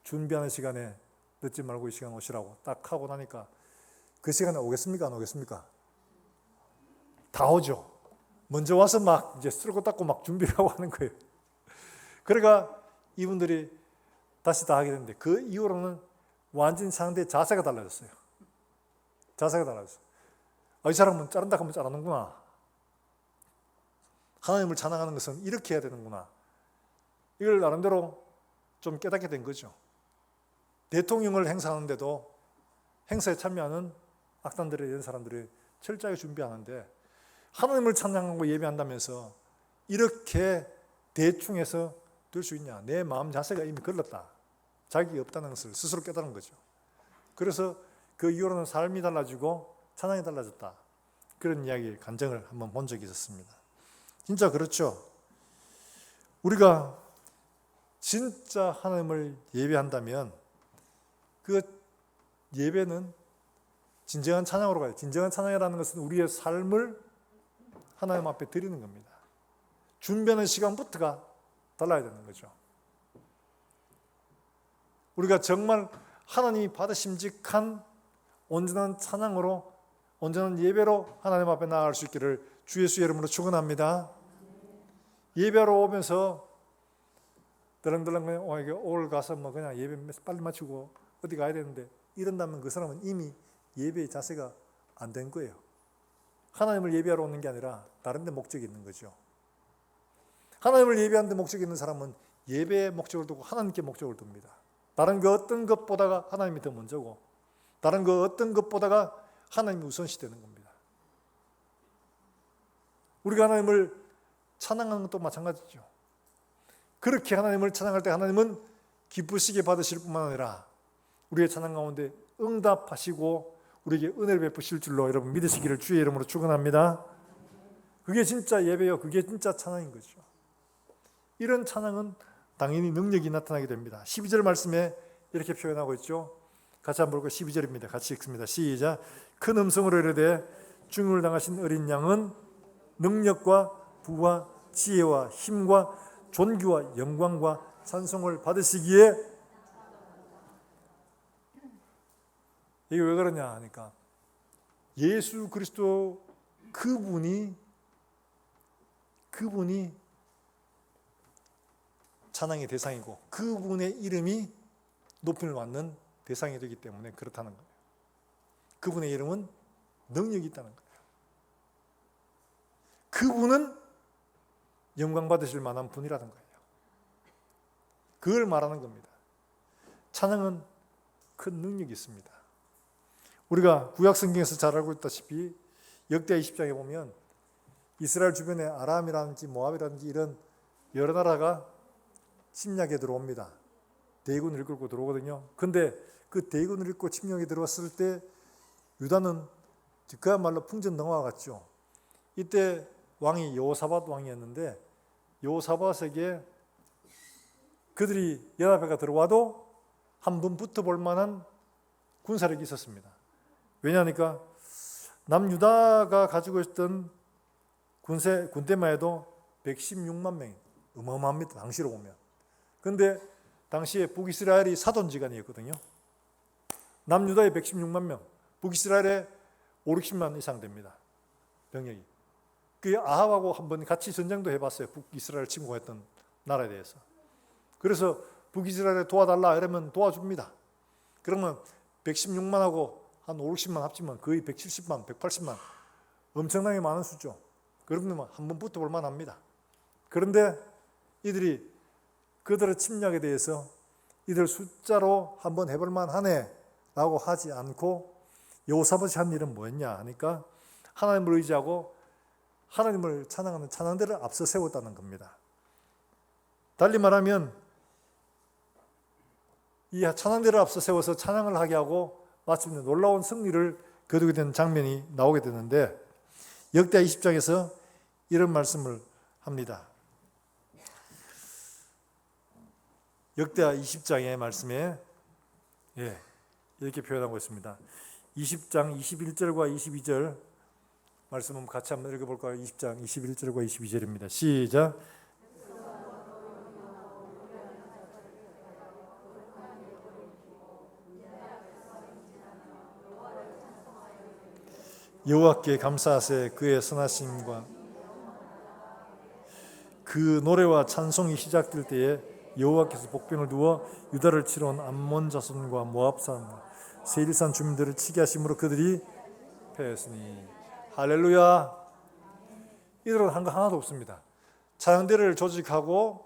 준비하는 시간에 늦지 말고 이 시간 오시라고 딱 하고 나니까 그 시간에 오겠습니까? 안 오겠습니까? 다 오죠. 먼저 와서 막 이제 쓸고 닦고 막 준비를 하고 하는 거예요. 그러니까 이분들이 다시 다 하게 되는데 그 이후로는 완전히 상대의 자세가 달라졌어요. 자세가 달라졌어요. 아, 이 사람은 자른다 하면 자르는구나. 하나님을 찬양하는 것은 이렇게 해야 되는구나. 이걸 나름대로 좀 깨닫게 된 거죠. 대통령을 행사하는데도 행사에 참여하는 악단들에 대한 사람들이 철저하게 준비하는데 하나님을 찬양하고 예배한다면서 이렇게 대충 해서 될 수 있냐. 내 마음 자세가 이미 걸렸다. 자격이 없다는 것을 스스로 깨달은 거죠. 그래서 그 이후로는 삶이 달라지고 찬양이 달라졌다. 그런 이야기, 간증을 한번 본 적이 있었습니다. 진짜 그렇죠. 우리가 진짜 하나님을 예배한다면 그 예배는 진정한 찬양으로 가요. 진정한 찬양이라는 것은 우리의 삶을 하나님 앞에 드리는 겁니다. 준비하는 시간부터가 달라야 되는 거죠. 우리가 정말 하나님이 받으심직한 온전한 찬양으로, 온전한 예배로 하나님 앞에 나아갈 수 있기를 주 예수 이름으로 축원합니다. 예배하러 오면서 덜렁덜렁 그냥 오늘 가서 뭐 그냥 예배 빨리 마치고 어디 가야 되는데 이런다면 그 사람은 이미 예배의 자세가 안 된 거예요. 하나님을 예배하러 오는 게 아니라 다른 데 목적이 있는 거죠. 하나님을 예배하는 데 목적이 있는 사람은 예배의 목적을 두고 하나님께 목적을 둡니다. 다른 그 어떤 것보다가 하나님이 더 먼저고 다른 그 어떤 것보다가 하나님이 우선시 되는 겁니다. 우리가 하나님을 찬양하는 것도 마찬가지죠. 그렇게 하나님을 찬양할 때 하나님은 기쁘시게 받으실 뿐만 아니라 우리의 찬양 가운데 응답하시고 우리에게 은혜를 베푸실 줄로 여러분 믿으시기를 주의 이름으로 축원합니다. 그게 진짜 예배요. 그게 진짜 찬양인 거죠. 이런 찬양은 당연히 능력이 나타나게 됩니다. 12절 말씀에 이렇게 표현하고 있죠. 같이 한번 볼까요? 12절입니다. 같이 읽습니다. 시작. 큰 음성으로 이르되 죽임을 당하신 어린 양은 능력과 부와 지혜와 힘과 존귀와 영광과 찬송을 받으시기에. 이게 왜 그러냐 하니까 예수 그리스도 그분이 찬양의 대상이고 그분의 이름이 높임을 받는 대상이 되기 때문에 그렇다는 거예요. 그분의 이름은 능력이 있다는 거예요. 그분은 영광 받으실 만한 분이라는 거예요. 그걸 말하는 겁니다. 찬양은 큰 능력이 있습니다. 우리가 구약 성경에서 잘 알고 있다시피 역대하 20장에 보면 이스라엘 주변에 아람이라든지 모압이라든지 이런 여러 나라가 침략에 들어옵니다. 대군을 이끌고 들어오거든요. 근데 그 대군을 이끌고 침략에 들어왔을 때 유다는 그야말로 풍전등화와 같죠. 이때 왕이 여호사밧 왕이었는데 여호사밧에게 그들이 연합회가 들어와도 한번 붙어볼 만한 군사력이 있었습니다. 왜냐하니까 남유다가 가지고 있었던 군대만 해도 116만 명이 어마어마합니다. 당시로 보면. 그런데 당시에 북이스라엘이 사돈지간이었거든요. 남유다에 116만 명, 북이스라엘에 5, 60만 이상 됩니다. 병력이. 그 아합하고 한번 같이 전쟁도 해봤어요. 북이스라엘 침공했던 나라에 대해서. 그래서 북이스라엘에 도와달라 이러면 도와줍니다. 그러면 116만하고 한 5, 60만 합치면 거의 170만, 180만 엄청나게 많은 수죠. 그러면 한번 붙어볼 만합니다. 그런데 이들이 그들의 침략에 대해서 이들 숫자로 한번 해볼 만하네 라고 하지 않고 여호사밧이 한 일은 뭐였냐 하니까 하나님을 의지하고 하나님을 찬양하는 찬양대를 앞서 세웠다는 겁니다. 달리 말하면 이 찬양대를 앞서 세워서 찬양을 하게 하고 마침내 놀라운 승리를 거두게 된 장면이 나오게 되는데 역대하 20장에서 이런 말씀을 합니다. 역대하 20장의 말씀에 이렇게 표현하고 있습니다. 20장 21절과 22절 말씀은 같이 한번 읽어볼까요? 20장 21절과 22절입니다. 시작. 여호와께 감사하세. 그의 선하심과 그 노래와 찬송이 시작될 때에 여호와께서 복병을 두어 유다를 치러 온 암몬 자손과 모압 사람과 세일산 주민들을 치게 하심으로 그들이 패했으니. 할렐루야. 이들은 한 거 하나도 없습니다. 찬양대를 조직하고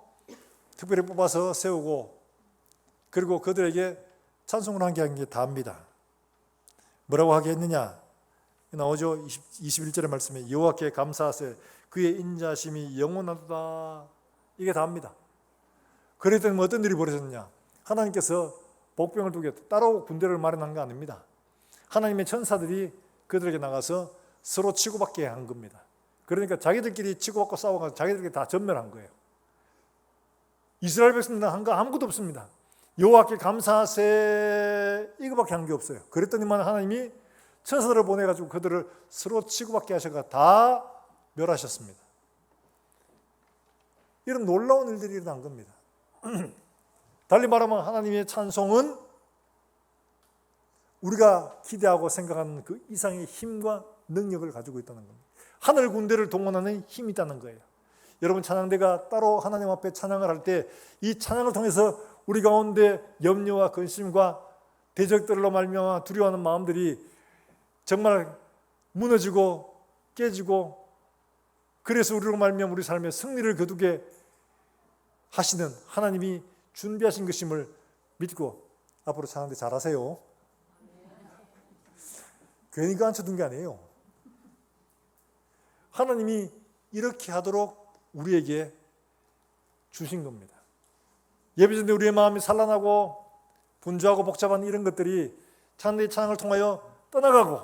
특별히 뽑아서 세우고 그리고 그들에게 찬송을 한 게 다입니다. 뭐라고 하게 했느냐 나오죠. 21절의 말씀에 여호와께 감사하세. 그의 인자심이 영원하도다. 이게 다입니다. 그랬더니 어떤 일이 벌어졌냐. 하나님께서 복병을 두게 따로 군대를 마련한 거 아닙니다. 하나님의 천사들이 그들에게 나가서 서로 치고받게 한 겁니다. 그러니까 자기들끼리 치고받고 싸워가지고 자기들끼리 다 전멸한 거예요. 이스라엘 백성들은 한 거 아무것도 없습니다. 여호와께 감사하세 이거밖에 한 게 없어요. 그랬더니만 하나님이 천사들을 보내가지고 그들을 서로 치고받게 하셔가 다 멸하셨습니다. 이런 놀라운 일들이 일어난 겁니다. 달리 말하면 하나님의 찬송은 우리가 기대하고 생각하는 그 이상의 힘과 능력을 가지고 있다는 겁니다. 하늘 군대를 동원하는 힘이 있다는 거예요. 여러분 찬양대가 따로 하나님 앞에 찬양을 할 때 이 찬양을 통해서 우리 가운데 염려와 근심과 대적들로 말미암아 두려워하는 마음들이 정말 무너지고 깨지고 그래서 우리로 말미암아 우리 삶의 승리를 거두게 하시는 하나님이 준비하신 것임을 믿고 앞으로 찬양대 잘하세요. 괜히 그 앉혀둔 게 아니에요. 하나님이 이렇게 하도록 우리에게 주신 겁니다. 예배전에 우리의 마음이 산란하고 분주하고 복잡한 이런 것들이 찬양대의 찬양을 통하여 떠나가고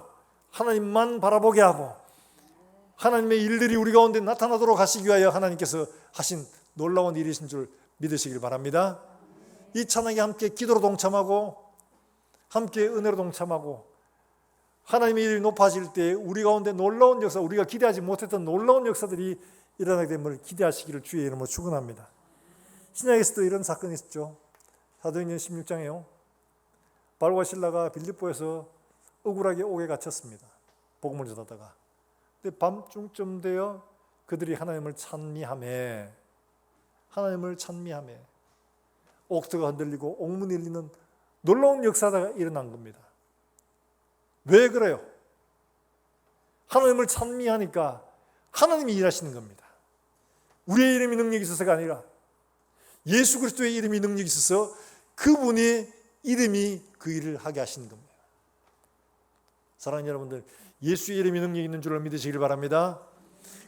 하나님만 바라보게 하고 하나님의 일들이 우리 가운데 나타나도록 하시기 위하여 하나님께서 하신 놀라운 일이신 줄 믿으시길 바랍니다. 이 찬양에 함께 기도로 동참하고 함께 은혜로 동참하고 하나님의 일이 높아질 때 우리 가운데 놀라운 역사, 우리가 기대하지 못했던 놀라운 역사들이 일어나게 됨을 기대하시기를 주의 이름으로 축원합니다. 신약에서도 이런 사건이 있었죠. 사도행전 16장에요. 바울과 실라가 빌립보에서 억울하게 옥에 갇혔습니다. 복음을 전하다가. 근데 밤중쯤 되어 그들이 하나님을 찬미하며 옥터가 흔들리고 옥문이 열리는 놀라운 역사가 일어난 겁니다. 왜 그래요? 하나님을 찬미하니까 하나님이 일하시는 겁니다. 우리의 이름이 능력이 있어서가 아니라 예수 그리스도의 이름이 능력이 있어서 그분의 이름이 그 일을 하게 하시는 겁니다. 사랑하는 여러분들, 예수의 이름이 능력이 있는 줄을 믿으시길 바랍니다.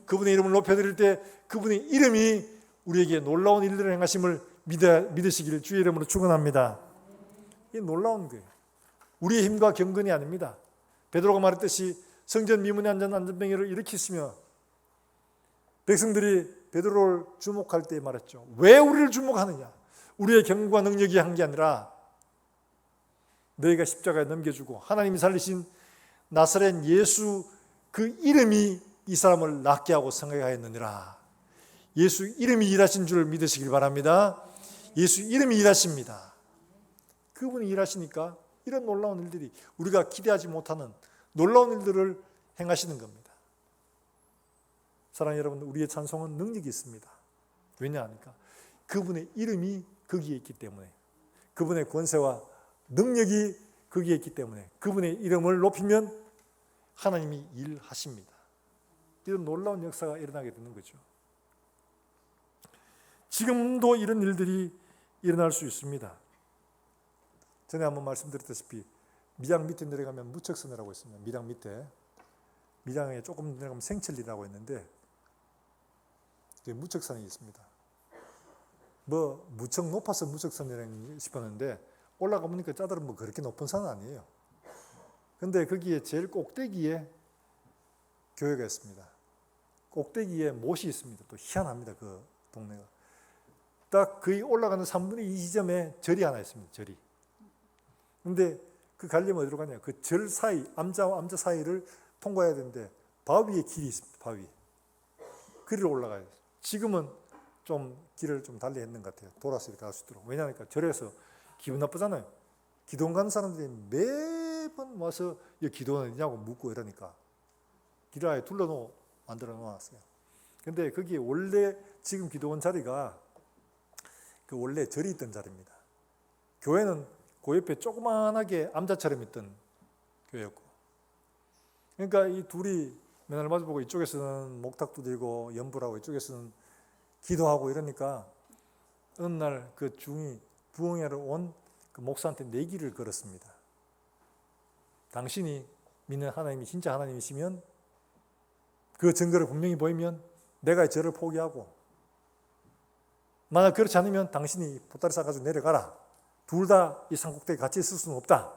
그분의 이름을 높여드릴 때 그분의 이름이 우리에게 놀라운 일들을 행하심을 믿으시기를 주의 이름으로 축원합니다. 이게 놀라운 거예요. 우리의 힘과 경건이 아닙니다. 베드로가 말했듯이 성전 미문에 앉은 안전병이를 일으키시며 백성들이 베드로를 주목할 때 말했죠. 왜 우리를 주목하느냐? 우리의 경과 능력이 한 게 아니라 너희가 십자가에 넘겨주고 하나님이 살리신 나사렛 예수 그 이름이 이 사람을 낫게 하고 생각하였느니라. 예수 이름이 일하신 줄 믿으시길 바랍니다. 예수 이름이 일하십니다. 그분이 일하시니까 이런 놀라운 일들이, 우리가 기대하지 못하는 놀라운 일들을 행하시는 겁니다. 사랑하는 여러분, 우리의 찬송은 능력이 있습니다. 왜냐하니까 그분의 이름이 거기에 있기 때문에, 그분의 권세와 능력이 거기에 있기 때문에, 그분의 이름을 높이면 하나님이 일하십니다. 이런 놀라운 역사가 일어나게 되는 거죠. 지금도 이런 일들이 일어날 수 있습니다. 전에 한번 말씀드렸다시피 밀양 밑에 내려가면 무척선이라고 있습니다. 밀양 밑에, 밀양에 조금 내려가면 생천리라고 있는데 무척산이 있습니다. 뭐 무척 높아서 무척산이라고 싶었는데 올라가 보니까 짜들은 뭐 그렇게 높은 산은 아니에요. 근데 거기에 제일 꼭대기에 교회가 있습니다. 꼭대기에 못이 있습니다. 또 희한합니다. 그 동네가. 딱 거의 올라가는 3분의 2 지점에 절이 하나 있습니다. 절이. 근데 그 가려면 어디로 가냐? 그 절 사이, 암자와 암자 사이를 통과해야 되는데 바위에 길이 있습니다. 바위. 그리로 올라가야 돼요. 지금은 좀 길을 좀 달리 했는 것 같아요. 돌아서 이렇게 갈 수 있도록. 왜냐하니까 절에서 기분 나쁘잖아요. 기도원 가는 사람들이 매번 와서 기도원 어디냐고 묻고 이러니까 길을 아예 만들어 놓았어요. 근데 거기에 원래 지금 기도원 자리가 그 원래 절이 있던 자리입니다. 교회는 그 옆에 조그만하게 암자처럼 있던 교회였고, 그러니까 이 둘이 맨날 마주보고 이쪽에서는 목탁도 들고 연불하고 이쪽에서는 기도하고 이러니까 어느 날 그 중이 부흥회로 온 그 목사한테 내기를 걸었습니다. 당신이 믿는 하나님이 진짜 하나님이시면, 그 증거를 분명히 보이면 내가 저를 포기하고, 만약 그렇지 않으면 당신이 보따리 싸가지고 내려가라. 둘 다 이 산꼭대기 같이 있을 수는 없다.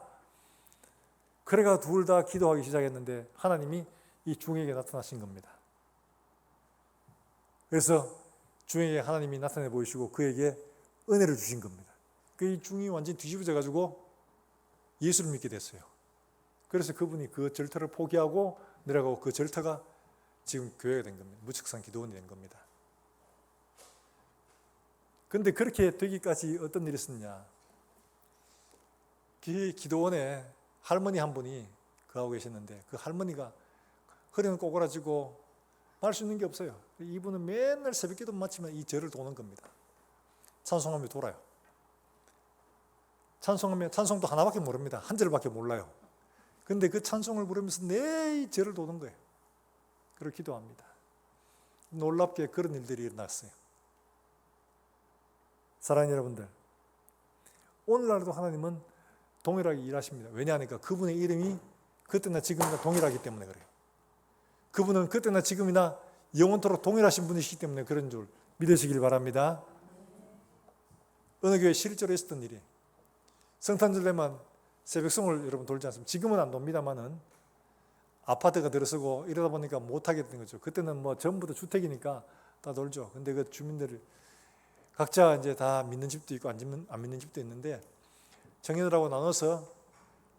그래가 둘 다 기도하기 시작했는데 하나님이 이 중에게 나타나신 겁니다. 그래서 중에게 하나님이 나타내 보이시고 그에게 은혜를 주신 겁니다. 그 중이 완전히 뒤집어져 가지고 예수를 믿게 됐어요. 그래서 그분이 그 절터를 포기하고 내려가고 그 절터가 지금 교회가 된 겁니다. 무척산 기도원이 된 겁니다. 그런데 그렇게 되기까지 어떤 일이 있었냐? 그 기도원에 할머니 한 분이 거하고 계셨는데 그 할머니가 허리는 꼬그라지고 할 수 있는 게 없어요. 이분은 맨날 새벽기도 마치면 이 절을 도는 겁니다. 찬송하며 돌아요. 찬송하며, 찬송도 하나밖에 모릅니다. 한 절밖에 몰라요. 근데 그 찬송을 부르면서 내 절을 도는 거예요. 그걸 기도합니다. 놀랍게 그런 일들이 일어났어요. 사랑하는 여러분들, 오늘날도 하나님은 동일하게 일하십니다. 왜냐하니까 그분의 이름이 그때나 지금이나 동일하기 때문에 그래요. 그분은 그때나 지금이나 영원토록 동일하신 분이시기 때문에 그런 줄 믿으시길 바랍니다. 어느 교회 실제로 있었던 일이, 성탄절 때만 새벽송을 여러분 돌지 않습니까? 지금은 안 돕니다만은 아파트가 들어서고 이러다 보니까 못하게 된 거죠. 그때는 뭐 전부 다 주택이니까 다 돌죠. 근데 그 주민들 각자 이제 다 믿는 집도 있고 안 믿는 집도 있는데 청년들하고 나눠서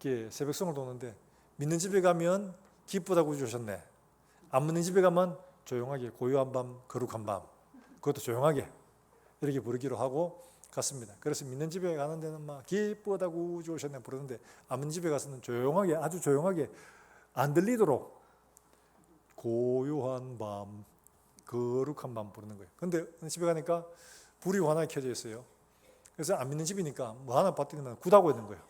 이렇게 새벽송을 도는데, 믿는 집에 가면 기쁘다고 주셨네. 안 믿는 집에 가면 조용하게 고요한 밤, 거룩한 밤, 그것도 조용하게 이렇게 부르기로 하고 갔습니다. 그래서 믿는 집에 가는 데는 막 기쁘다고 주셨네 부르는데, 안 믿는 집에 가서는 조용하게, 아주 조용하게 안 들리도록 고요한 밤, 거룩한 밤 부르는 거예요. 근데 집에 가니까 불이 환하게 켜져 있어요. 그래서 안 믿는 집이니까 뭐 하나 봤더니 굿하고 있는 거예요.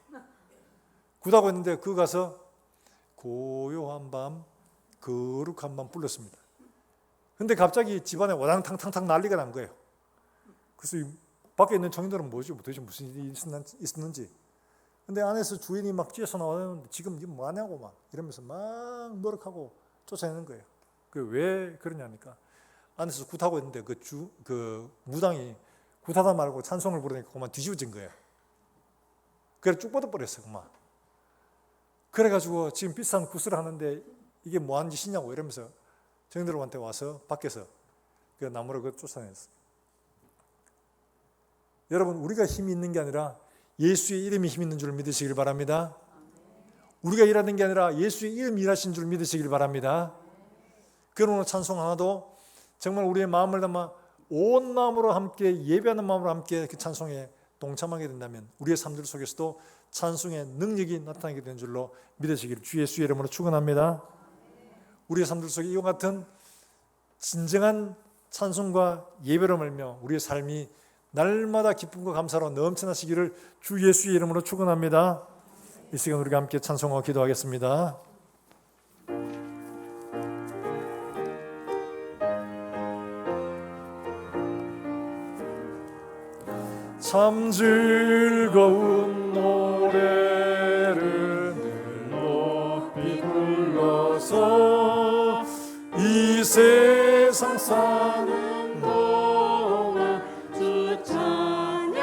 굿하고 있는데 그 가서 고요한 밤, 거룩한 밤 불렀습니다. 근데 갑자기 집안에 와당탕탕탕 난리가 난 거예요. 그래서 밖에 있는 청년들은 뭐지? 도대체 무슨 일이 있었는지. 근데 안에서 주인이 막 뛰어서 나오는데 지금 이게 뭐하냐고 막 이러면서 막 노력하고 쫓아내는 거예요. 왜 그러냐니까 안에서 굿하고 있는데 그 무당이 굿하다 말고 찬송을 부르니까 그만 뒤집어진 거예요. 그래 쭉 뻗어버렸어요. 그만. 그래가지고 지금 비싼 굿을 하는데 이게 뭐하는 짓이냐고 이러면서 청년들한테 와서 밖에서 그 나무를 쫓아냈어요. 여러분, 우리가 힘이 있는 게 아니라 예수의 이름이 힘 있는 줄 믿으시길 바랍니다. 우리가 일하는 게 아니라 예수의 이름이 일하신 줄 믿으시길 바랍니다. 그런 오늘 찬송 하나도 정말 우리의 마음을 담아 온 마음으로 함께 예배하는 마음으로 함께 그 찬송에 동참하게 된다면 우리의 삶들 속에서도 찬송의 능력이 나타나게 되는 줄로 믿으시기를 주 예수의 이름으로 축원합니다. 우리의 삶들 속에 이와 같은 진정한 찬송과 예배로 말며 우리의 삶이 날마다 기쁨과 감사로 넘쳐나시기를 주 예수의 이름으로 축원합니다. 이 시간 우리가 함께 찬송하고 기도하겠습니다. 참 즐거운 노래를 늘 높이 불러서 이 세상 사는 동안 주 찬양하겠네.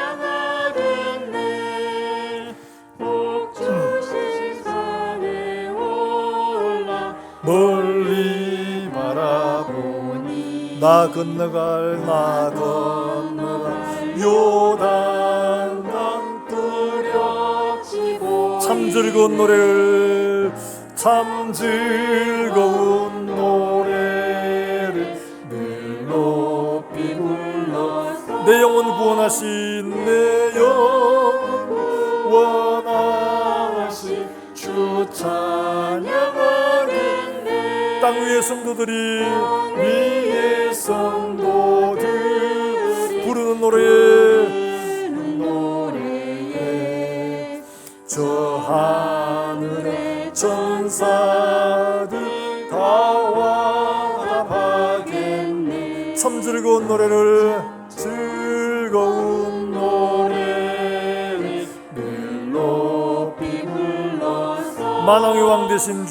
복 주실 산에 올라 멀리 바라보니 나 건너갈 요단강 뚜렷이고 참 즐거운 노래를 늘 높이 불러 내 영혼 구원하신 주 찬양하겠네. 땅 위의 성도들이 부르는 노래에 저 하늘의 천사들 다 와답하겠네. 참 즐거운 노래를 늘 높이 불러서 만왕의 왕 되신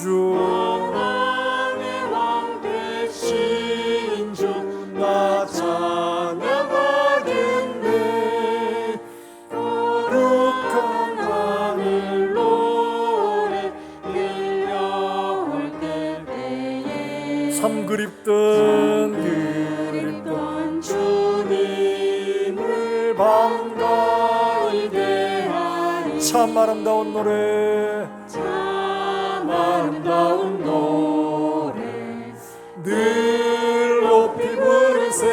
나 찬양하겠네. 거룩한 하늘 노래 들려올 때에 참 그립던 주님을 반가이 대하리. 참 아름다운 노래 늘 높이 부르세.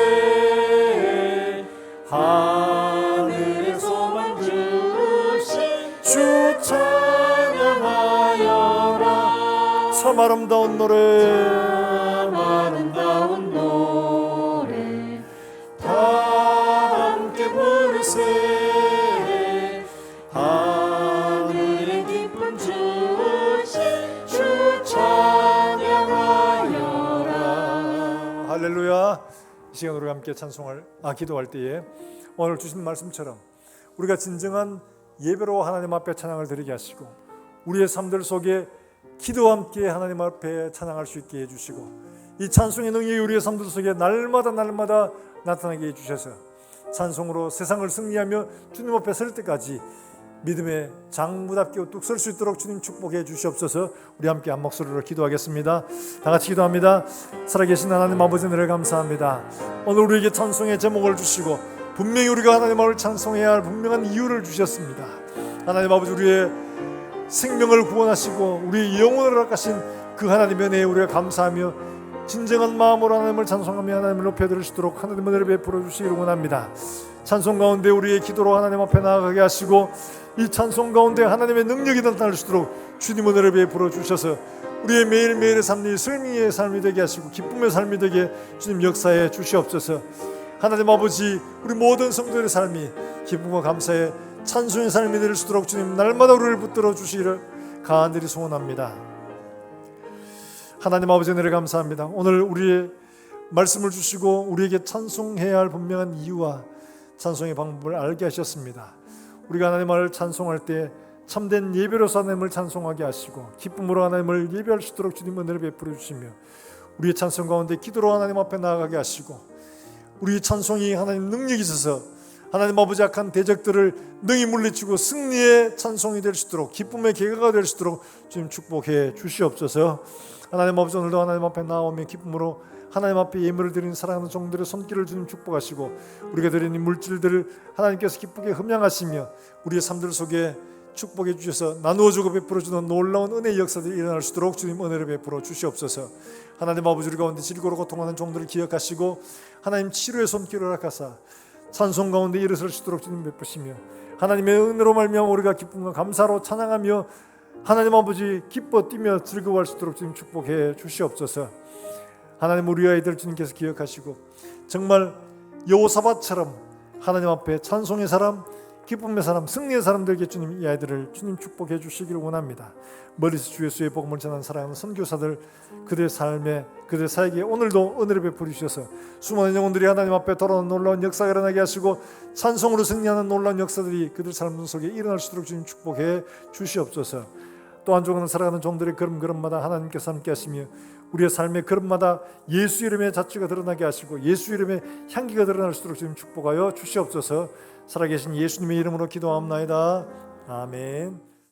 하늘의 소망 주신 주 찬양하여라. 참 아름다운 노래 다 함께 부르세. 하늘의 기쁨 주신 주 찬양하여라. 할렐루야. 이 시간 우리가 함께 기도할 때에 오늘 주신 말씀처럼 우리가 진정한 예배로 하나님 앞에 찬양을 드리게 하시고 우리의 삶들 속에 기도와 함께 하나님 앞에 찬양할 수 있게 해주시고 이 찬송의 능력이 우리의 삶들 속에 날마다 나타나게 해주셔서 찬송으로 세상을 승리하며 주님 앞에 설 때까지 믿음의 장부답게 우뚝 설 수 있도록 주님 축복해 주시옵소서. 우리 함께 한 목소리로 기도하겠습니다. 다 같이 기도합니다. 살아계신 하나님 아버지, 은혜를 감사합니다. 오늘 우리에게 찬송의 제목을 주시고 분명히 우리가 하나님을 찬송해야 할 분명한 이유를 주셨습니다. 하나님 아버지, 우리의 생명을 구원하시고 우리의 영혼을 허락하신 그 하나님의 은혜에 우리가 감사하며 진정한 마음으로 하나님을 찬송하며 하나님을 높여드릴 수 있도록 하나님의 은혜를 베풀어 주시기를 원합니다. 찬송 가운데 우리의 기도로 하나님 앞에 나아가게 하시고 이 찬송 가운데 하나님의 능력이 나타날 수 있도록 주님 은혜를 베풀어 주셔서 우리의 매일매일의 삶이 승리의 삶이 되게 하시고 기쁨의 삶이 되게 주님 역사해 주시옵소서. 하나님 아버지, 우리 모든 성도들의 삶이 기쁨과 감사의 찬송의 삶이 될 수 있도록 주님 날마다 우리를 붙들어 주시기를 간절히 소원합니다. 하나님 아버지, 은혜를 감사합니다. 오늘 우리의 말씀을 주시고 우리에게 찬송해야 할 분명한 이유와 찬송의 방법을 알게 하셨습니다. 우리가 하나님을 찬송할 때 참된 예배로서 하나님을 찬송하게 하시고 기쁨으로 하나님을 예배할 수 있도록 주님 은혜를 베풀어 주시며 우리의 찬송 가운데 기도로 하나님 앞에 나아가게 하시고 우리의 찬송이 하나님 능력이 있어서 하나님 아버지 악한 대적들을 능히 물리치고 승리의 찬송이 될 수 있도록 기쁨의 계가가 될 수 있도록 주님 축복해 주시옵소서. 하나님 아버지, 오늘도 하나님 앞에 나오며 기쁨으로 하나님 앞에 예물을 드리는 사랑하는 종들의 손길을 주님 축복하시고 우리가 드리는 물질들을 하나님께서 기쁘게 흠양하시며 우리의 삶들 속에 축복해 주셔서 나누어주고 베풀어주는 놀라운 은혜의 역사들이 일어날 수 있도록 주님 은혜를 베풀어 주시옵소서. 하나님 아버지, 우리 가운데 질고로 고통하는 종들을 기억하시고 하나님 치료의 손길을 허락하사 찬송 가운데 일어설 수 있도록 주님 베푸시며 하나님의 은혜로 말미암아 우리가 기쁨과 감사로 찬양하며 하나님 아버지 기뻐 뛰며 즐거워할 수 있도록 주님 축복해 주시옵소서. 하나님, 우리 아이들 주님께서 기억하시고 정말 여호사밧처럼 하나님 앞에 찬송의 사람, 기쁨의 사람, 승리의 사람들에게 주님 이 아이들을 주님 축복해 주시기를 원합니다. 멀리서 주 예수의 복음을 전하는 사랑하는 선교사들, 그들의 삶에 그들의 사역에 오늘도 은혜를 베풀어 주셔서 수많은 영혼들이 하나님 앞에 돌아오는 놀라운 역사가 일어나게 하시고 찬송으로 승리하는 놀라운 역사들이 그들 삶 속에 일어날 수 있도록 주님 축복해 주시옵소서. 또 한 조각은 살아가는 종들의 걸음걸음마다 하나님께서 함께 하시며 우리의 삶의 걸음마다 예수 이름의 자취가 드러나게 하시고 예수 이름의 향기가 드러날 수 있도록 주님 축복하여 주시옵소서. 살아계신 예수님의 이름으로 기도하옵나이다. 아멘.